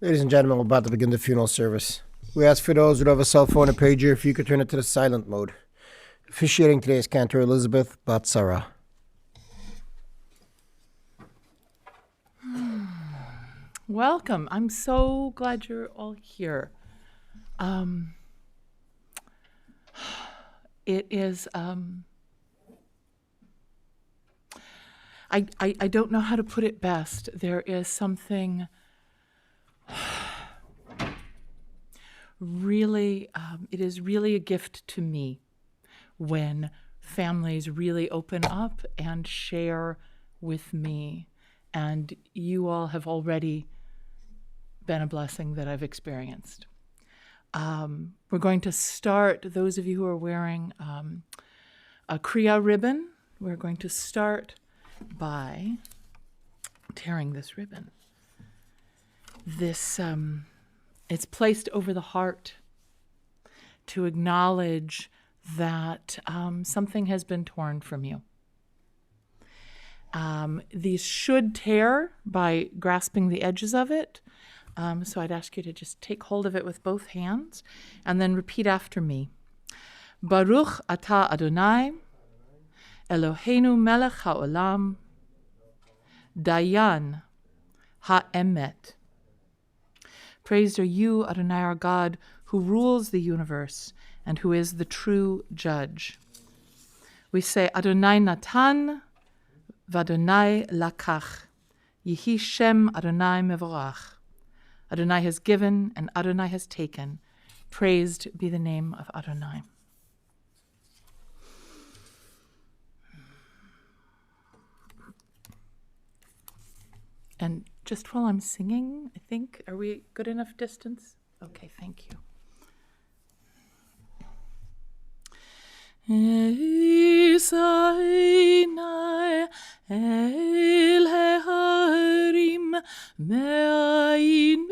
Ladies and gentlemen, we're about to begin the funeral service. We ask for those who have a cell phone or pager if you could turn it to the silent mode. Officiating today is Cantor Elizabeth Batsara. Welcome. I'm so glad you're all here. It is, I don't know how to put it best. There is something really, it is really a gift to me when families really open up and share with me. And you all have already been a blessing that I've experienced. We're going to start, those of you who are wearing a Kriya ribbon, we're going to start by tearing this ribbon. This, it's placed over the heart to acknowledge that something has been torn from you. These should tear by grasping the edges of it. So I'd ask you to just take hold of it with both hands and then repeat after me. Baruch atah Adonai, Eloheinu melech haolam, Dayan ha'emet. Praised are you, Adonai, our God, who rules the universe and who is the true judge. We say, Adonai Natan, v'Adonai lakach. Yehi Shem Adonai mevorach. Adonai has given and Adonai has taken. Praised be the name of Adonai. And just while I'm singing, I think, are we good enough distance? Okay, thank you. Isainai el harim me'ayin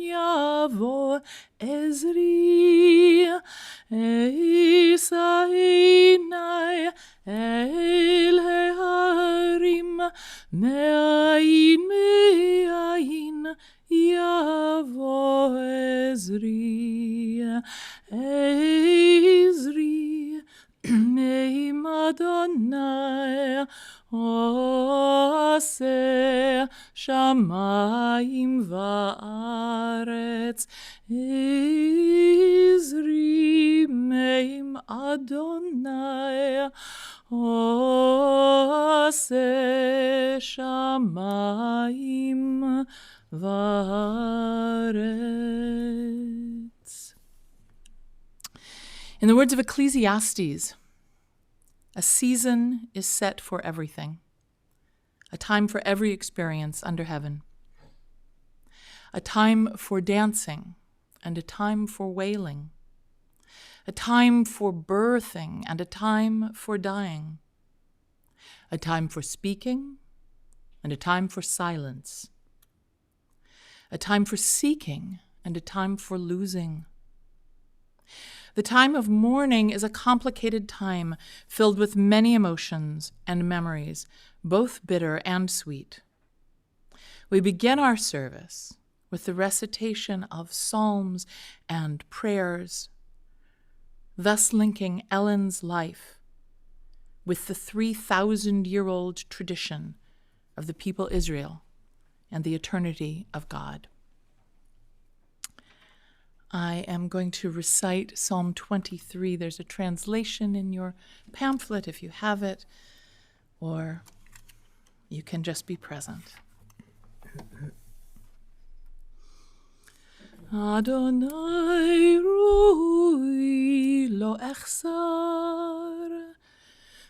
yavo ezri. Isainai el harim me'ayin yavo ezri. Ezri me'im Adonai oseh shamayim va'aretz. Ezri me'im Adonai oseh shamayim va'aretz. In the words of Ecclesiastes, a season is set for everything, a time for every experience under heaven, a time for dancing and a time for wailing, a time for birthing and a time for dying, a time for speaking and a time for silence, a time for seeking and a time for losing. The time of mourning is a complicated time filled with many emotions and memories, both bitter and sweet. We begin our service with the recitation of psalms and prayers, thus linking Ellyn's life with the 3,000-year-old tradition of the people Israel and the eternity of God. I am going to recite Psalm 23. There's a translation in your pamphlet if you have it, or you can just be present. Adonai rui lo echsar,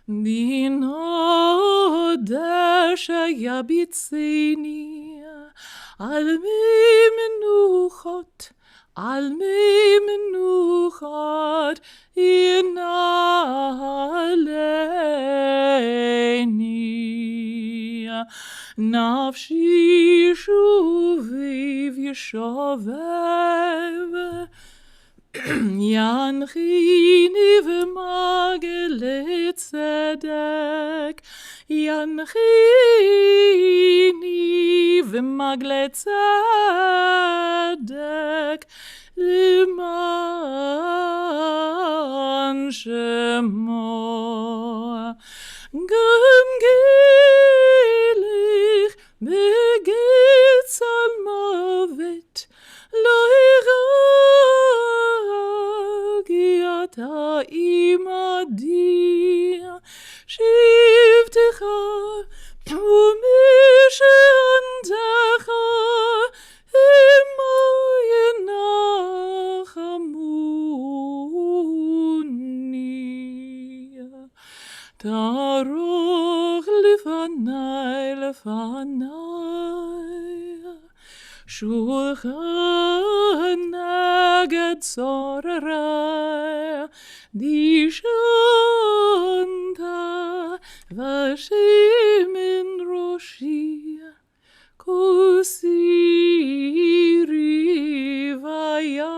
bino desha yabitzini, al mi menuchot, al mi menuchat inaleini. Nafshi shuviv yeshovev, yanchini v'magele tzedek, ינחני ומגלה צדק למען שמו. גם גילך בגט צלמוות לא הרג, אתה עמדי שבטך ומשענתך עמו ינחמוני. תערוך לפני שולחן נגד צוררי, דישנת ושמן ראשי, כוסי ריביה.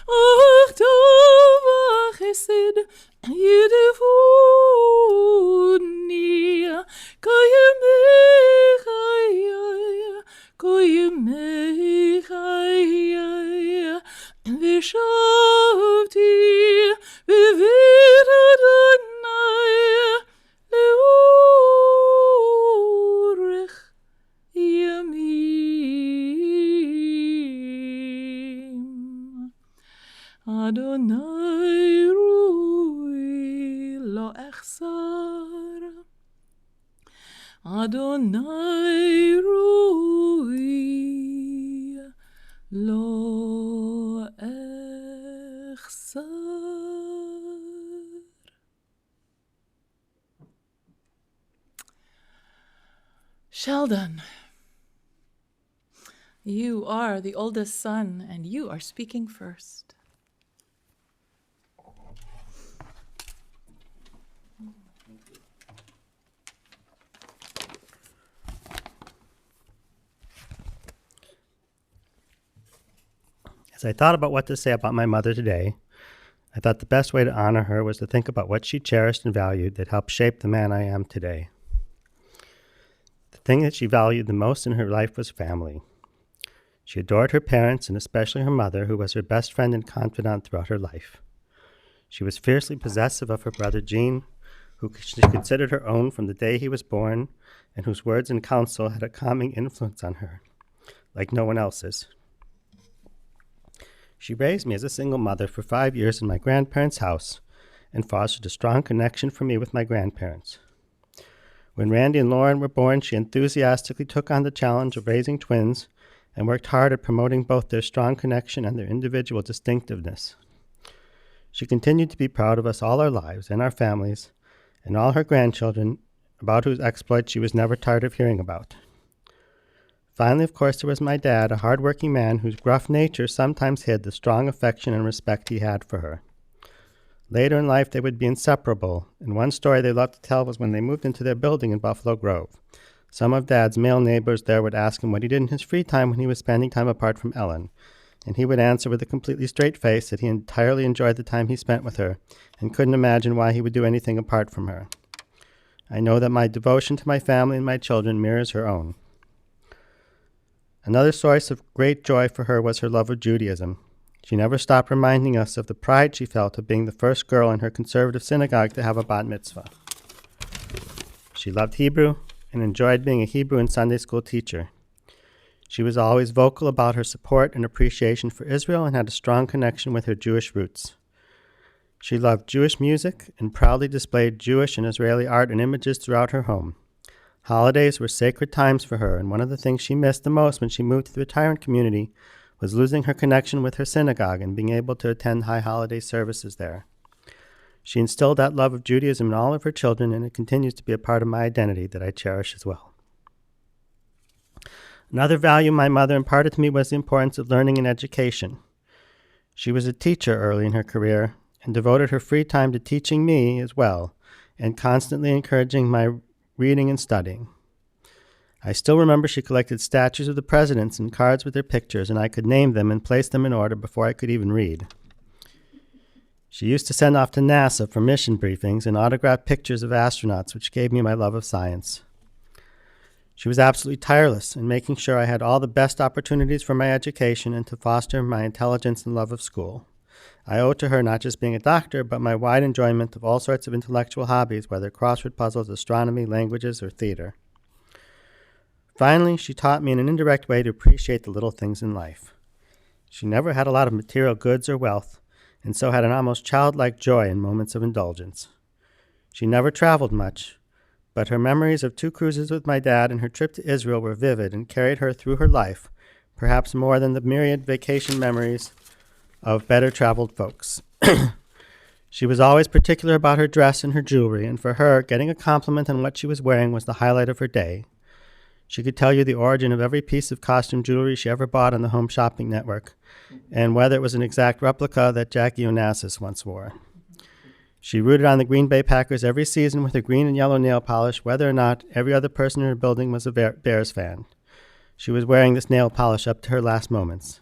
אך טוב החסד ידפוני, כימי חיי, כימי חיי, ושבתי בבית אדוני לאורך ימים. אדוני רואי לא אחסר, אדוני רואי לא אחסר. Sheldon, you are the oldest son, and you are speaking first. As I thought about what to say about my mother today, I thought the best way to honor her was to think about what she cherished and valued that helped shape the man I am today. The thing that she valued the most in her life was family. She adored her parents, and especially her mother, who was her best friend and confidant throughout her life. She was fiercely possessive of her brother Gene, who she considered her own from the day he was born, and whose words and counsel had a calming influence on her, like no one else's. She raised me as a single mother for 5 years in my grandparents' house and fostered a strong connection for me with my grandparents. When Randy and Lauren were born, she enthusiastically took on the challenge of raising twins and worked hard at promoting both their strong connection and their individual distinctiveness. She continued to be proud of us all our lives and our families and all her grandchildren, about whose exploits she was never tired of hearing about. Finally, of course, there was my dad, a hard-working man whose gruff nature sometimes hid the strong affection and respect he had for her. Later in life, they would be inseparable, and one story they loved to tell was when they moved into their building in Buffalo Grove. Some of Dad's male neighbors there would ask him what he did in his free time when he was spending time apart from Ellyn, and he would answer with a completely straight face that he entirely enjoyed the time he spent with her and couldn't imagine why he would do anything apart from her. I know that my devotion to my family and my children mirrors her own. Another source of great joy for her was her love of Judaism. She never stopped reminding us of the pride she felt of being the first girl in her conservative synagogue to have a bat mitzvah. She loved Hebrew and enjoyed being a Hebrew and Sunday school teacher. She was always vocal about her support and appreciation for Israel and had a strong connection with her Jewish roots. She loved Jewish music and proudly displayed Jewish and Israeli art and images throughout her home. Holidays were sacred times for her, and one of the things she missed the most when she moved to the retirement community was losing her connection with her synagogue and being able to attend high holiday services there. She instilled that love of Judaism in all of her children, and it continues to be a part of my identity that I cherish as well. Another value my mother imparted to me was the importance of learning and education. She was a teacher early in her career and devoted her free time to teaching me as well, and constantly encouraging my reading and studying. I still remember she collected statues of the presidents and cards with their pictures, and I could name them and place them in order before I could even read. She used to send off to NASA for mission briefings and autograph pictures of astronauts, which gave me my love of science. She was absolutely tireless in making sure I had all the best opportunities for my education and to foster my intelligence and love of school. I owe to her not just being a doctor, but my wide enjoyment of all sorts of intellectual hobbies, whether crossword puzzles, astronomy, languages, or theater. Finally, she taught me in an indirect way to appreciate the little things in life. She never had a lot of material goods or wealth, and so had an almost childlike joy in moments of indulgence. She never traveled much, but her memories of 2 cruises with my dad and her trip to Israel were vivid and carried her through her life, perhaps more than the myriad vacation memories of better traveled folks. She was always particular about her dress and her jewelry, and for her, getting a compliment on what she was wearing was the highlight of her day. She could tell you the origin of every piece of costume jewelry she ever bought on the Home Shopping Network, and whether it was an exact replica that Jackie Onassis once wore. She rooted on the Green Bay Packers every season with her green and yellow nail polish, whether or not every other person in her building was a Bears fan. She was wearing this nail polish up to her last moments.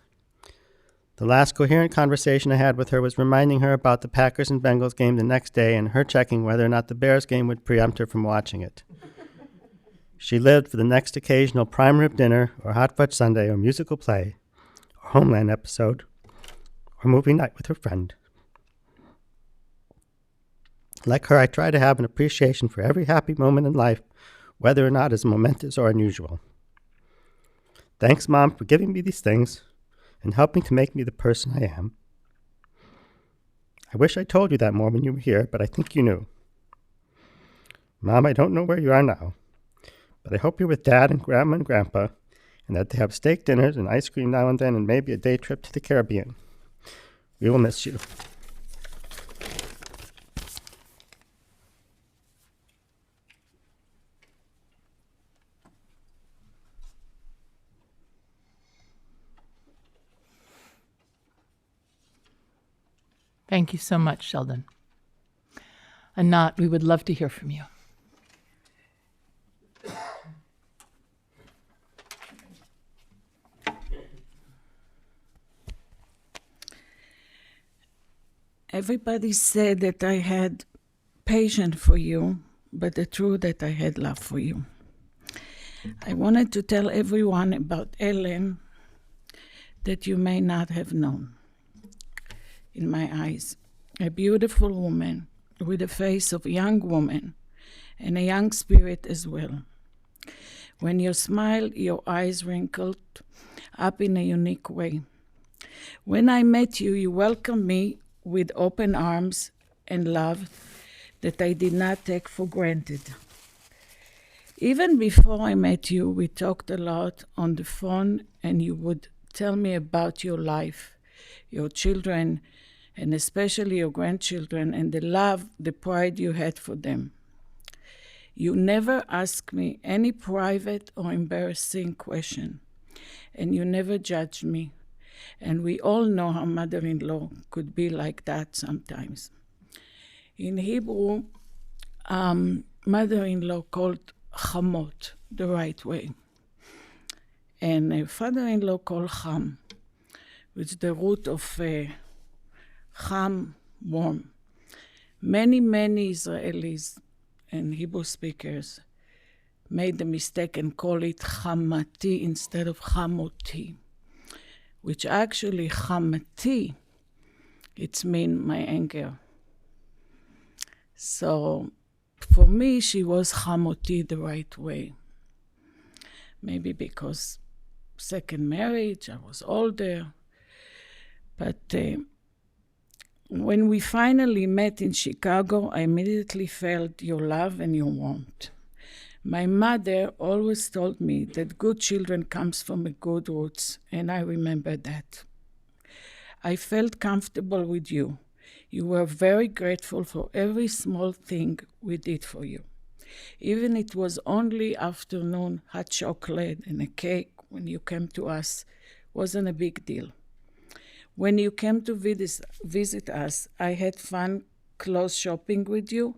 The last coherent conversation I had with her was reminding her about the Packers and Bengals game the next day and her checking whether or not the Bears game would preempt her from watching it. She lived for the next occasional prime rib dinner or hot fudge sundae or musical play or Homeland episode or movie night with her friend. Like her, I try to have an appreciation for every happy moment in life, whether or not it's momentous or unusual. Thanks, Mom, for giving me these things and helping to make me the person I am. I wish I told you that more when you were here, but I think you knew. Mom, I don't know where you are now, but I hope you're with Dad and Grandma and Grandpa, and that they have steak dinners and ice cream now and then and maybe a day trip to the Caribbean. We will miss you. Thank you so much, Sheldon. Anat, we would love to hear from you. Everybody said that I had patience for you, but the truth that I had love for you. I wanted to tell everyone about Ellyn that you may not have known. In my eyes, a beautiful woman with the face of a young woman and a young spirit as well. When you smiled, your eyes wrinkled up in a unique way. When I met you, you welcomed me with open arms and love that I did not take for granted. Even before I met you, we talked a lot on the phone, and you would tell me about your life, your children, and especially your grandchildren, and the love, the pride you had for them. You never asked me any private or embarrassing question, and you never judged me. And we all know how mother-in-law could be like that sometimes. In Hebrew, mother-in-law called chamot the right way, and a father-in-law called cham, which is the root of cham, warm. Many Israelis and Hebrew speakers made the mistake and call it chamati instead of chamoti, which actually chamati, it's mean my anger. So for me, she was chamoti the right way. Maybe because second marriage, I was older. But when we finally met in Chicago, I immediately felt your love and your warmth. My mother always told me that good children comes from a good roots, and I remember that. I felt comfortable with you. You were very grateful for every small thing we did for you. Even it was only afternoon hot chocolate and a cake when you came to us wasn't a big deal. When you came to visit us, I had fun clothes shopping with you,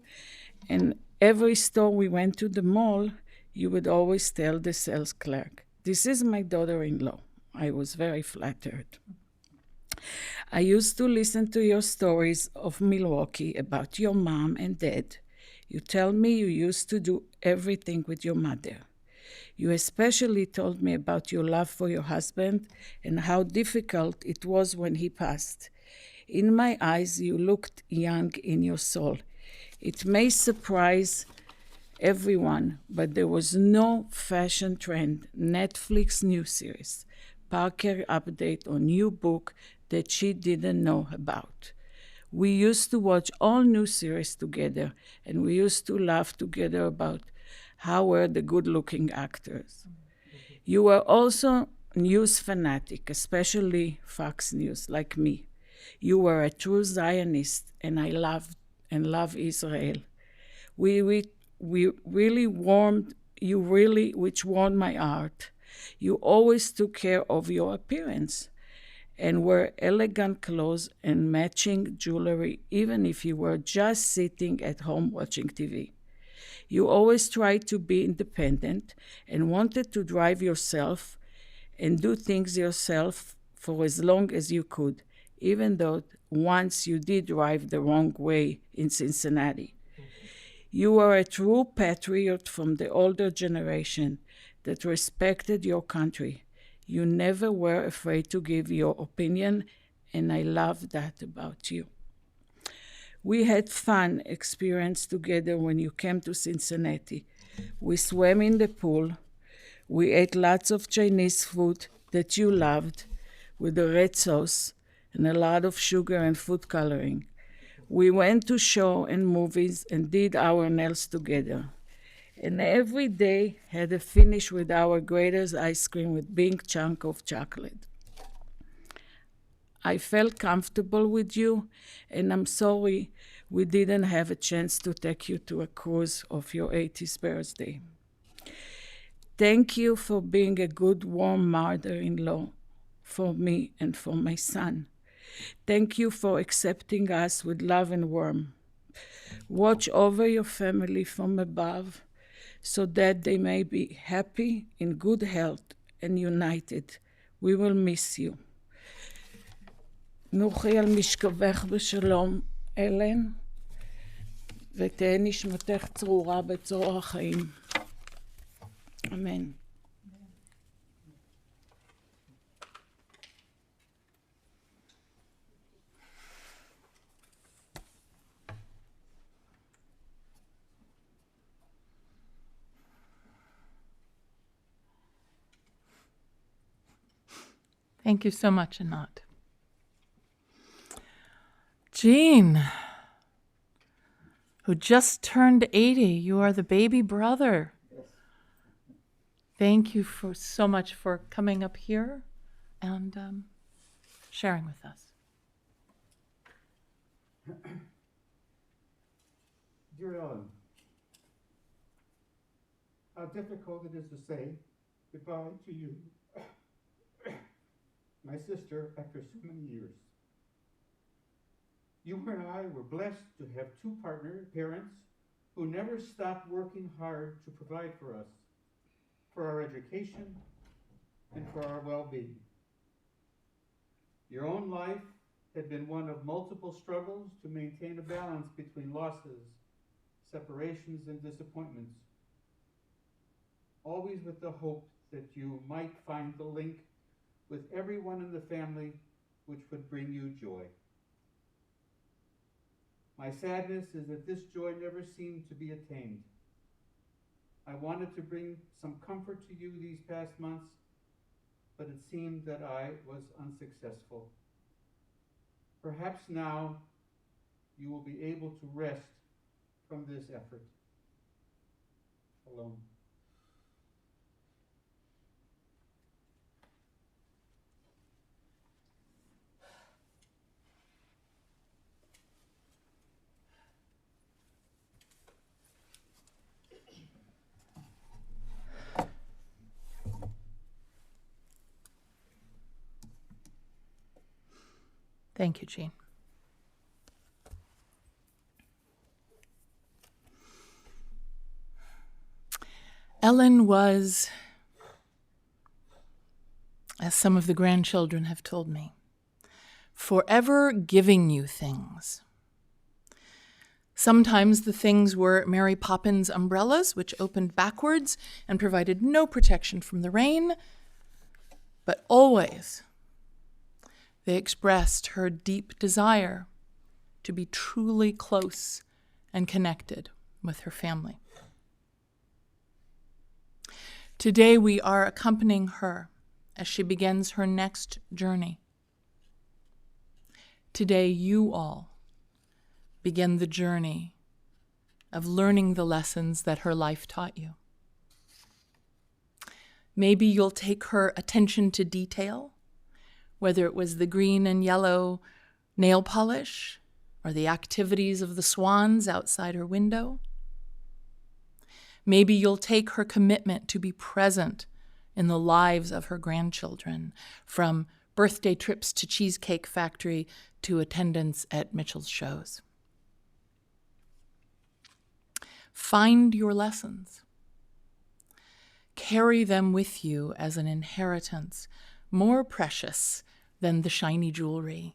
and every store we went to the mall, you would always tell the sales clerk, "This is my daughter-in-law." I was very flattered. I used to listen to your stories of Milwaukee about your mom and dad. You tell me you used to do everything with your mother. You especially told me about your love for your husband and how difficult it was when he passed. In my eyes, you looked young in your soul. It may surprise everyone, but there was no fashion trend, Netflix new series, Parker update, or new book that she didn't know about. We used to watch all new series together, and we used to laugh together about how were the good-looking actors. You were also news fanatic, especially Fox News, like me. You were a true Zionist, and I love Israel. We really warmed you really, which warmed my heart. You always took care of your appearance and wear elegant clothes and matching jewelry, even if you were just sitting at home watching TV. You always tried to be independent and wanted to drive yourself and do things yourself for as long as you could, even though once you did drive the wrong way in Cincinnati. You were a true patriot from the older generation that respected your country. You never were afraid to give your opinion, and I love that about you. We had fun experience together when you came to Cincinnati. We swam in the pool. We ate lots of Chinese food that you loved with the red sauce and a lot of sugar and food coloring. We went to show and movies and did our nails together. And every day had a finish with our greatest ice cream with big chunk of chocolate. I felt comfortable with you, and I'm sorry we didn't have a chance to take you to a cruise of your 80th birthday. Thank you for being a good, warm mother-in-law for me and for my son. Thank you for accepting us with love and warmth. Watch over your family from above so that they may be happy, in good health, and united. We will miss you. נוחי על משכבך בשלום, אלן, ותהא נשמתך צרורה בצרור החיים. אמן. Thank you so much, Anat. Jean, who just turned 80, you are the baby brother. Thank you so much for coming up here and sharing with us. Dear Ellyn, how difficult it is to say goodbye to you, my sister, after so many years. You and I were blessed to have two parents who never stopped working hard to provide for us, for our education, and for our well-being. Your own life had been one of multiple struggles to maintain a balance between losses, separations, and disappointments, always with the hope that you might find the link with everyone in the family which would bring you joy. My sadness is that this joy never seemed to be attained. I wanted to bring some comfort to you these past months, but it seemed that I was unsuccessful. Perhaps now you will be able to rest from this effort alone. Thank you, Jean. Ellyn was, as some of the grandchildren have told me, forever giving you things. Sometimes the things were Mary Poppins umbrellas, which opened backwards and provided no protection from the rain, but always they expressed her deep desire to be truly close and connected with her family. Today we are accompanying her as she begins her next journey. Today you all begin the journey of learning the lessons that her life taught you. Maybe you'll take her attention to detail, whether it was the green and yellow nail polish or the activities of the swans outside her window. Maybe you'll take her commitment to be present in the lives of her grandchildren, from birthday trips to Cheesecake Factory to attendance at Mitchell's shows. Find your lessons. Carry them with you as an inheritance, more precious than the shiny jewelry,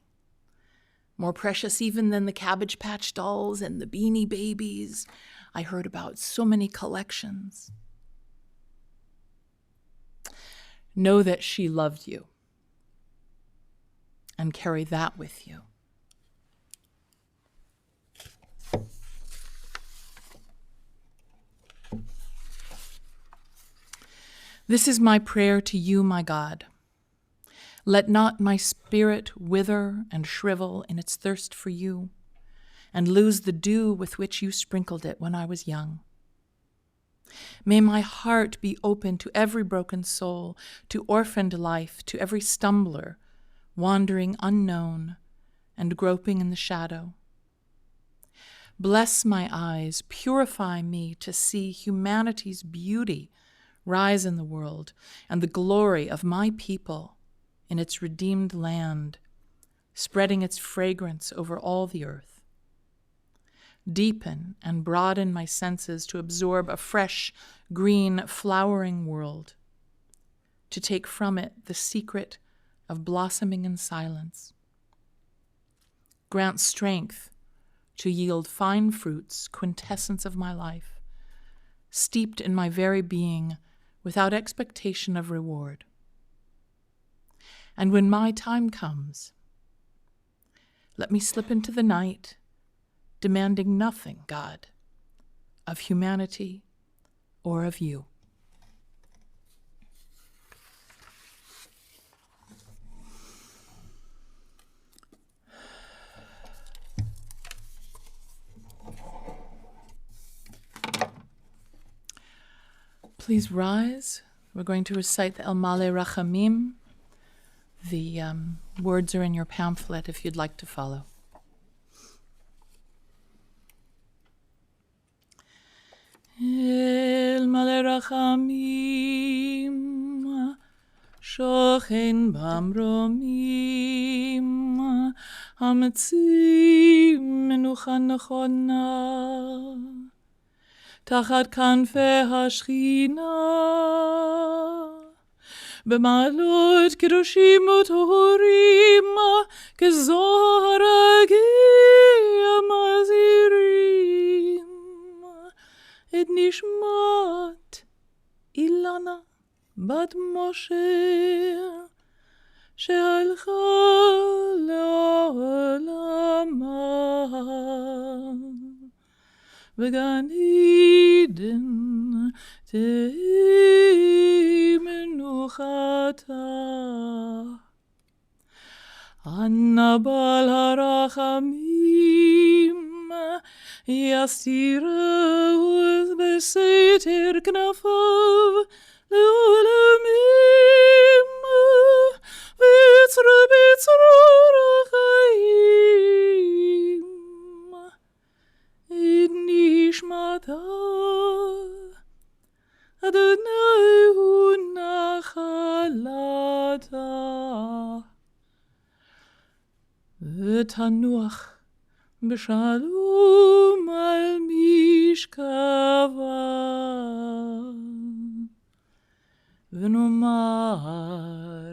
more precious even than the Cabbage Patch dolls and the Beanie Babies. I heard about so many collections. Know that she loved you, and carry that with you. This is my prayer to you, my God. Let not my spirit wither and shrivel in its thirst for you, and lose the dew with which you sprinkled it when I was young. May my heart be open to every broken soul, to orphaned life, to every stumbler, wandering unknown and groping in the shadow. Bless my eyes, purify me to see humanity's beauty rise in the world, and the glory of my people in its redeemed land, spreading its fragrance over all the earth. Deepen and broaden my senses to absorb a fresh, green, flowering world, to take from it the secret of blossoming in silence. Grant strength to yield fine fruits, quintessence of my life, steeped in my very being, without expectation of reward. And when my time comes, let me slip into the night, demanding nothing, God, of humanity or of you. Please rise. We're going to recite the El Male Rachamim. The words are in your pamphlet if you'd like to follow. El Male Rachamim, Shochen Bamromim, Hametzim Menucha Nechona, תחת כנפי השכינה, במעלות קדושים וטהורים, כזוהר הגיע מזהירים, את נשמת אילנה בת משה, שהלכה לעולמה. בגן עדן תהי מנוחתה. אנא בעל הרחמים יסתירהו בסתר כנפיו לעולמים, ויצרו בצרור החיים את נשמתה. אדוני הוא נחלתה, ותנוח בשלום על משכבה. ונאמר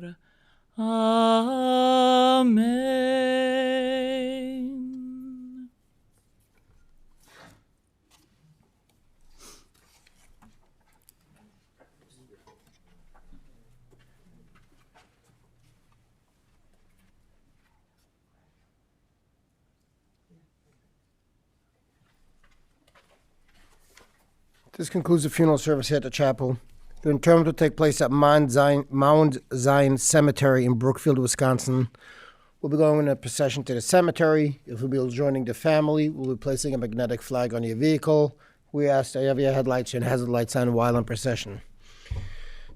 אמן. This concludes the funeral service here at the chapel. The interment will take place at Mount Zion Cemetery in Brookfield, Wisconsin. We'll be going in a procession to the cemetery. If we'll be joining the family, we'll be placing a magnetic flag on your vehicle. We ask that you have your headlights and hazard lights on while in procession.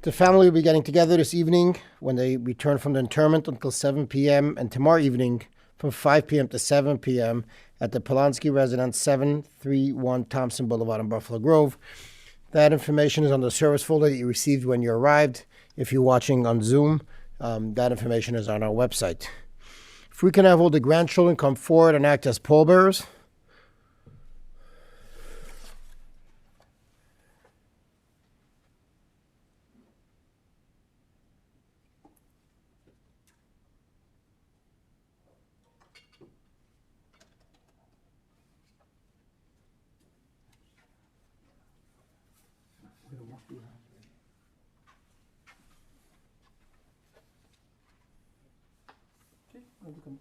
The family will be getting together this evening when they return from the interment until 7 p.m. and tomorrow evening from 5 p.m. to 7 p.m. at the Polonsky residence, 731 Thompson Boulevard in Buffalo Grove. That information is on the service folder that you received when you arrived. If you're watching on Zoom, that information is on our website. If we can have all the grandchildren come forward and act as pallbearers. Okay,